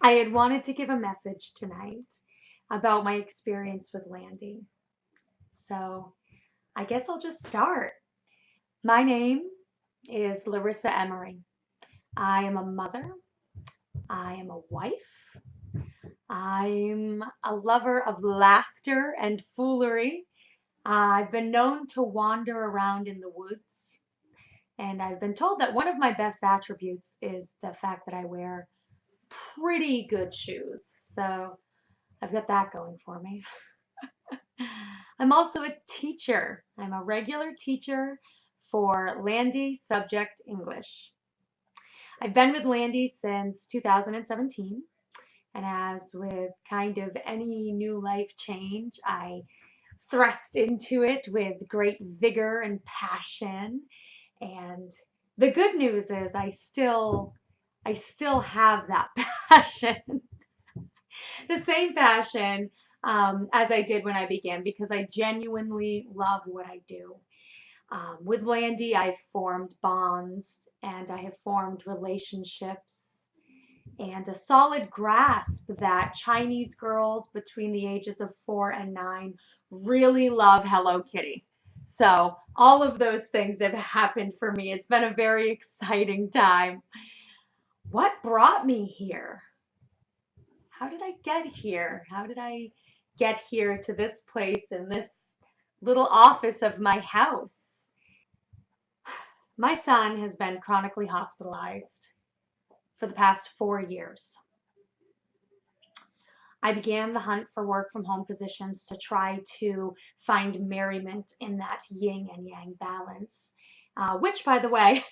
I had wanted to give a message tonight about my experience with Landi. So I guess I'll just start. My name is Larissa Emery. I am a mother. I am a wife. I'm a lover of laughter and foolery. I've been known to wander around in the woods, and I've been told that one of my best attributes is the fact that I wear pretty good shoes. So I've got that going for me. I'm also a teacher. I'm a regular teacher for Landi subject English. I've been with Landi since 2017, and as with kind of any new life change, I thrust into it with great vigor and passion. And the good news is I still have that passion, the same passion as I did when I began, because I genuinely love what I do. With Landi, I've formed bonds and I have formed relationships and a solid grasp that Chinese girls between the ages of 4 and 9 really love Hello Kitty. So all of those things have happened for me. It's been a very exciting time. What brought me here? How did I get here? How did I get here to this place in this little office of my house? My son has been chronically hospitalized for the past 4 years. I began the hunt for work from home positions to try to find merriment in that yin and yang balance, which, by the way,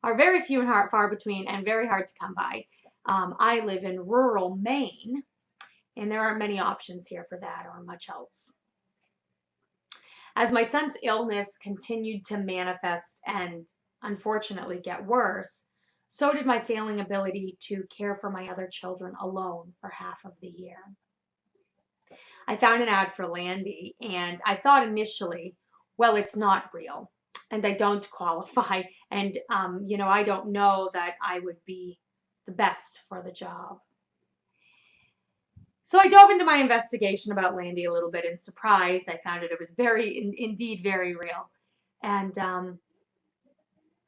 are very few and far between and very hard to come by. I live in rural Maine, and there aren't many options here for that or much else. As my son's illness continued to manifest and unfortunately get worse, so did my failing ability to care for my other children alone for half of the year. I found an ad for Landi and I thought initially, well, it's not real and I don't qualify. And, I don't know that I would be the best for the job. So I dove into my investigation about Landi a little bit in surprise. I found it was indeed very real. And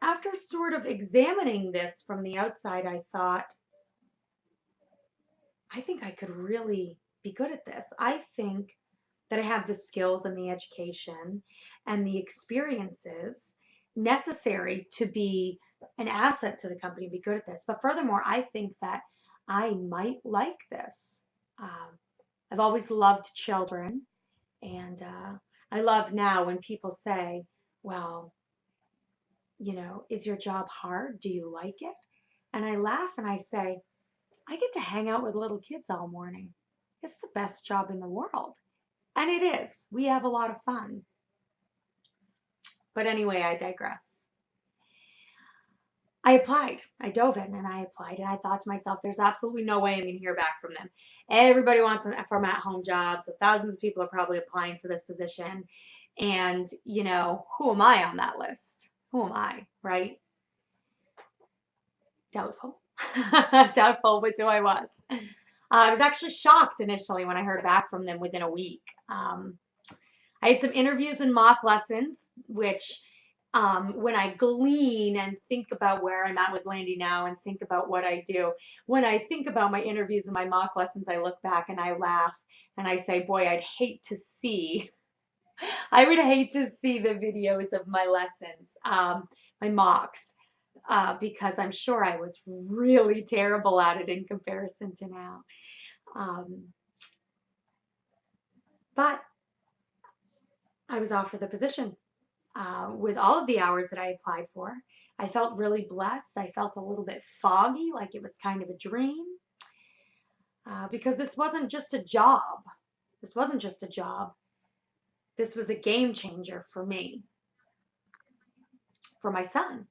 after sort of examining this from the outside, I thought, I think I could really be good at this. I think that I have the skills and the education and the experiences necessary to be an asset to the company, be good at this. But furthermore, I think that I might like this. I've always loved children, and I love now when people say, well, is your job hard? Do you like it? And I laugh and I say, I get to hang out with little kids all morning. It's the best job in the world. And it is. We have a lot of fun. But anyway, I digress. I applied. I dove in and I applied, and I thought to myself, there's absolutely no way I'm going to hear back from them. Everybody wants an from at-home job, so thousands of people are probably applying for this position. And, who am I on that list? Who am I, right? Doubtful. Doubtful was who I was. I was actually shocked initially when I heard back from them within a week. I had some interviews and mock lessons, which when I glean and think about where I'm at with Landi now and think about what I do, when I think about my interviews and my mock lessons, I look back and I laugh and I say, boy, I would hate to see the videos of my lessons, my mocks, because I'm sure I was really terrible at it in comparison to now. But I was offered the position with all of the hours that I applied for. I felt really blessed. I felt a little bit foggy, like it was kind of a dream, because this wasn't just a job. This wasn't just a job. This was a game changer for me, for my son.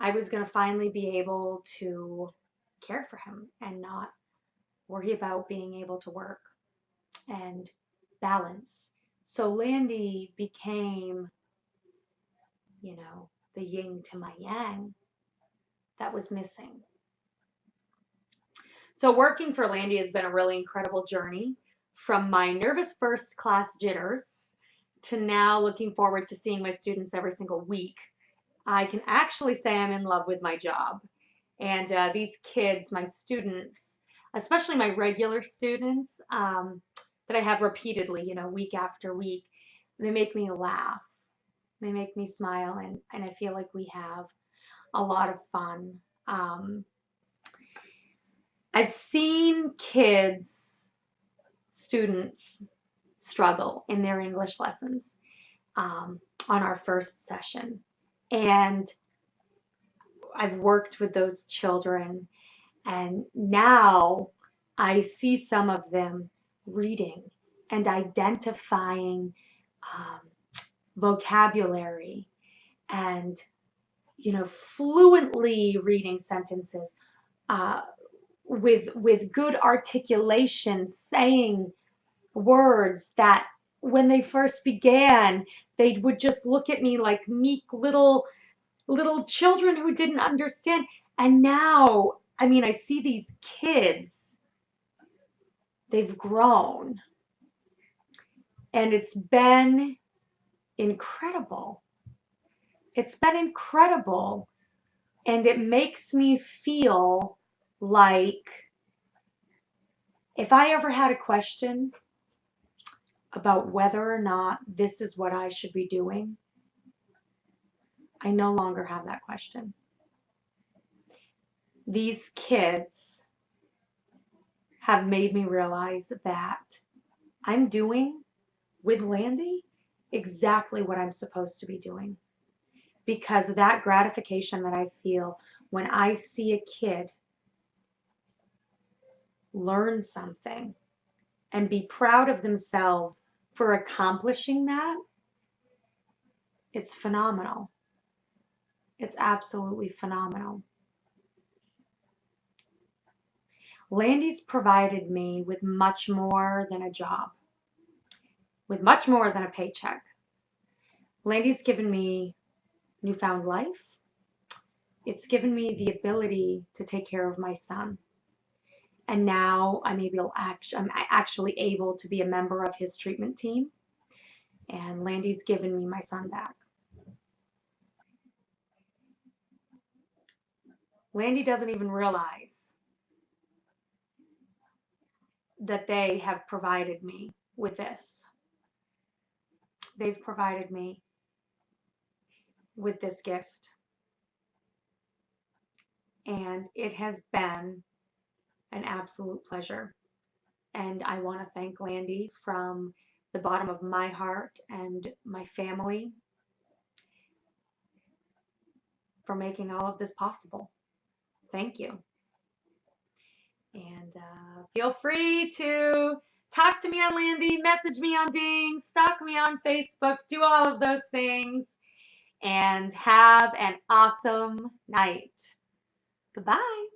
I was going to finally be able to care for him and not worry about being able to work and balance. So Landi became, the yin to my yang that was missing. So working for Landi has been a really incredible journey, from my nervous first class jitters to now looking forward to seeing my students every single week. I can actually say I'm in love with my job. And these kids, my students, especially my regular students that I have repeatedly, week after week, they make me laugh. They make me smile, and I feel like we have a lot of fun. Um, I've seen kids, students, struggle in their English lessons on our first session. And I've worked with those children, and now I see some of them reading and identifying um, vocabulary and, fluently reading sentences uh, with good articulation, saying words that when they first began, they would just look at me like meek little children who didn't understand. And now, I see these kids, they've grown, and it's been incredible. It's been incredible, and it makes me feel like if I ever had a question about whether or not this is what I should be doing, I no longer have that question. These kids have made me realize that I'm doing with Landi exactly what I'm supposed to be doing. Because that gratification that I feel when I see a kid learn something and be proud of themselves for accomplishing that, it's phenomenal. It's absolutely phenomenal. Landi's provided me with much more than a job, with much more than a paycheck. Landi's given me newfound life. It's given me the ability to take care of my son. And now I'm actually able to be a member of his treatment team. And Landi's given me my son back. Landi doesn't even realize that they have provided me with this. They've provided me with this gift. And it has been an absolute pleasure. And I want to thank Landi from the bottom of my heart and my family for making all of this possible. Thank you. And feel free to talk to me on Landi, message me on Ding, stalk me on Facebook, do all of those things. And have an awesome night. Goodbye.